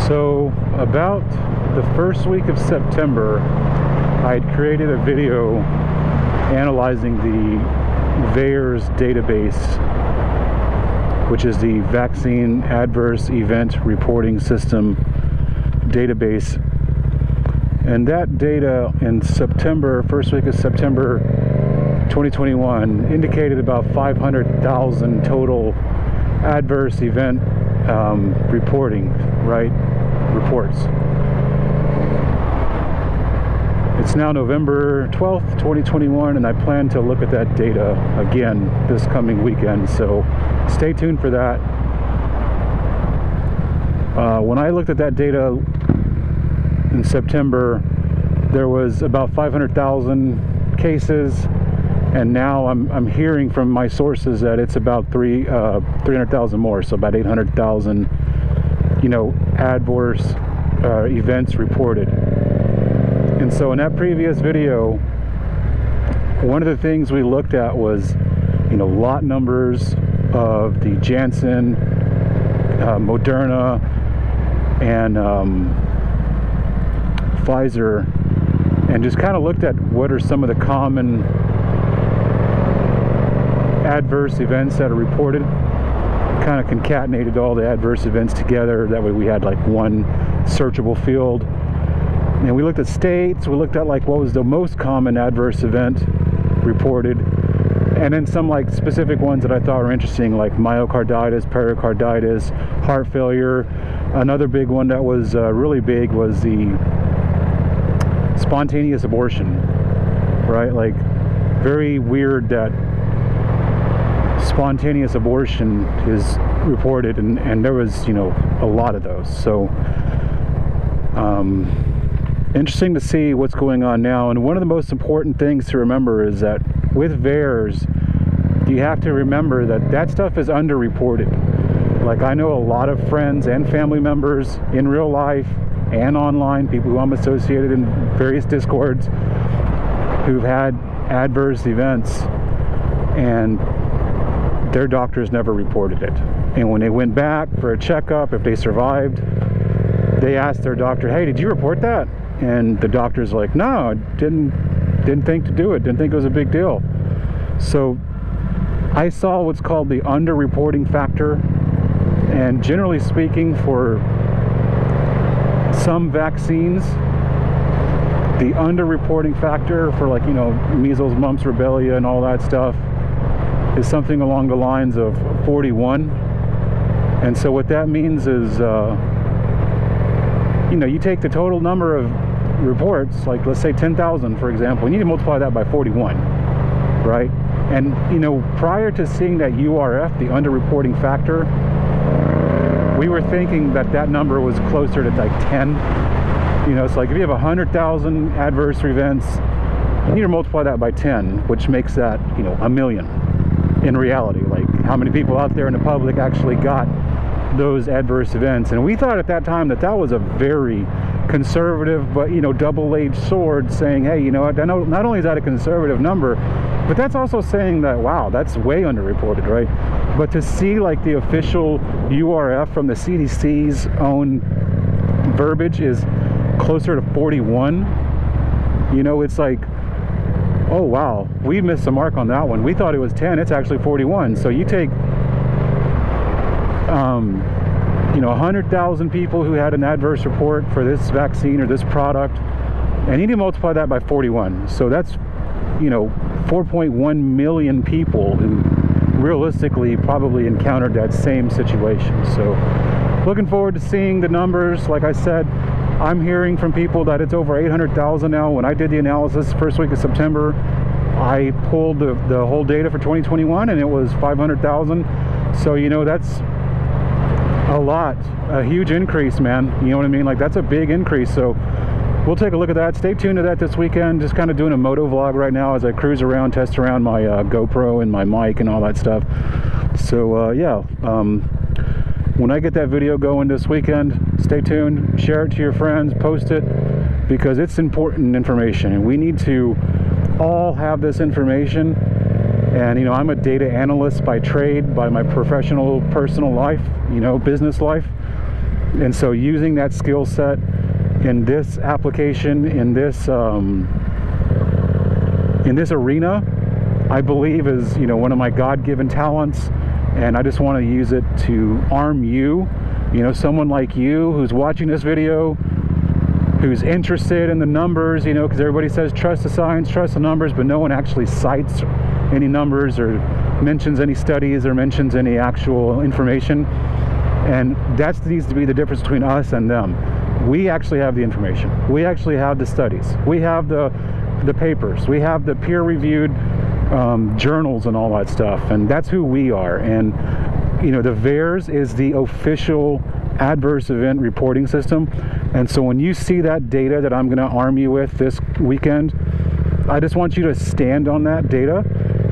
So about the first week of September, I had created a video analyzing the VAERS database, which is the Vaccine Adverse Event Reporting System database. And that data in September, first week of September 2021, indicated about 500,000 total adverse event reporting, reports. It's now November 12th, 2021, and I plan to look at that data again this coming weekend, so stay tuned for that. When I looked at that data in September, there was about 500,000 cases, and now I'm hearing from my sources that it's about 300,000 more, so about 800,000, adverse events reported. And so in that previous video, one of the things we looked at was, lot numbers of the Janssen, Moderna, and Pfizer, and just kind of looked at what are some of the common adverse events that are reported, kind of concatenated all the adverse events together. That way we had like one searchable field. And we looked at states, we looked at like what was the most common adverse event reported, and then some like specific ones that I thought were interesting, like myocarditis, pericarditis, heart failure. Another big one that was really big was the spontaneous abortion, right? Like, very weird that spontaneous abortion is reported, and there was, a lot of those. So interesting to see what's going on now. And one of the most important things to remember is that with VAERS, you have to remember that that stuff is underreported. Like, I know a lot of friends and family members in real life and online, people who I'm associated in various discords, who've had adverse events and their doctors never reported it. And when they went back for a checkup, if they survived, they asked their doctor, hey, did you report that? And the doctor's like, no, didn't think to do it, didn't think it was a big deal. So I saw what's called the underreporting factor, and generally speaking, for some vaccines, the underreporting factor for, like, measles, mumps, rubella, and all that stuff is something along the lines of 41. And so what that means is, you take the total number of reports, like let's say 10,000, for example, you need to multiply that by 41, right? And, prior to seeing that URF, the underreporting factor, we were thinking that that number was closer to like 10. It's like if you have 100,000 adverse events, you need to multiply that by 10, which makes that, 1 million in reality. Like, how many people out there in the public actually got those adverse events? And we thought at that time that that was a very conservative, but, double-edged sword, saying, hey, not only is that a conservative number, but that's also saying that, wow, that's way underreported, right? But to see like the official URF from the CDC's own verbiage is closer to 41, it's like, oh wow, we missed the mark on that one. We thought it was 10, it's actually 41. So you take 100,000 people who had an adverse report for this vaccine or this product, and you need to multiply that by 41. So that's 4.1 million people who realistically probably encountered that same situation. So looking forward to seeing the numbers. Like I said, I'm hearing from people that it's over 800,000 now. When I did the analysis first week of September, I pulled the whole data for 2021 and it was 500,000. So that's a lot, a huge increase, man. You know what I mean? Like, that's a big increase. So we'll take a look at that. Stay tuned to that this weekend. Just kind of doing a moto vlog right now as I cruise around, test around my GoPro and my mic and all that stuff. So when I get that video going this weekend, stay tuned, share it to your friends, post it, because it's important information, and we need to all have this information. And I'm a data analyst by trade, by my professional personal life, business life. And so using that skill set in this application, in this arena, I believe is, you know, one of my God-given talents, and I just want to use it to arm you, you know, someone like you who's watching this video, who's interested in the numbers, you know, because everybody says trust the science, trust the numbers, but no one actually cites any numbers or mentions any studies or mentions any actual information. And that needs to be the difference between us and them. We actually have the information. We actually have the studies. We have the papers. We have the peer-reviewed journals and all that stuff. And that's who we are. And, you know, the VAERS is the official adverse event reporting system. And so when you see that data that I'm going to arm you with this weekend, I just want you to stand on that data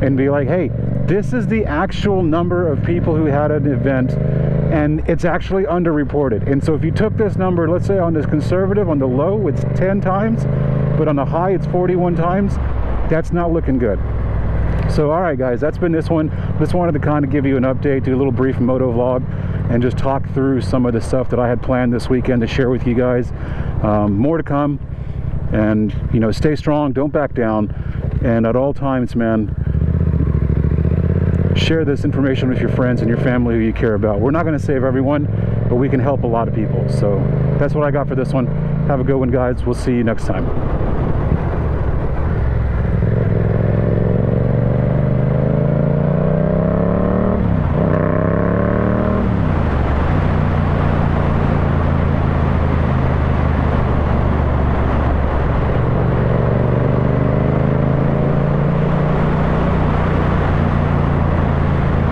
and be like, hey, this is the actual number of people who had an event, and it's actually underreported. And so if you took this number, let's say on this conservative, on the low, it's 10 times, but on the high, it's 41 times, that's not looking good. So, all right, guys, that's been this one. Just wanted to kind of give you an update, do a little brief moto vlog, and just talk through some of the stuff that I had planned this weekend to share with you guys. More to come, and, you know, stay strong, don't back down, and at all times, man, share this information with your friends and your family who you care about. We're not going to save everyone, but we can help a lot of people. So that's what I got for this one. Have a good one, guys. We'll see you next time.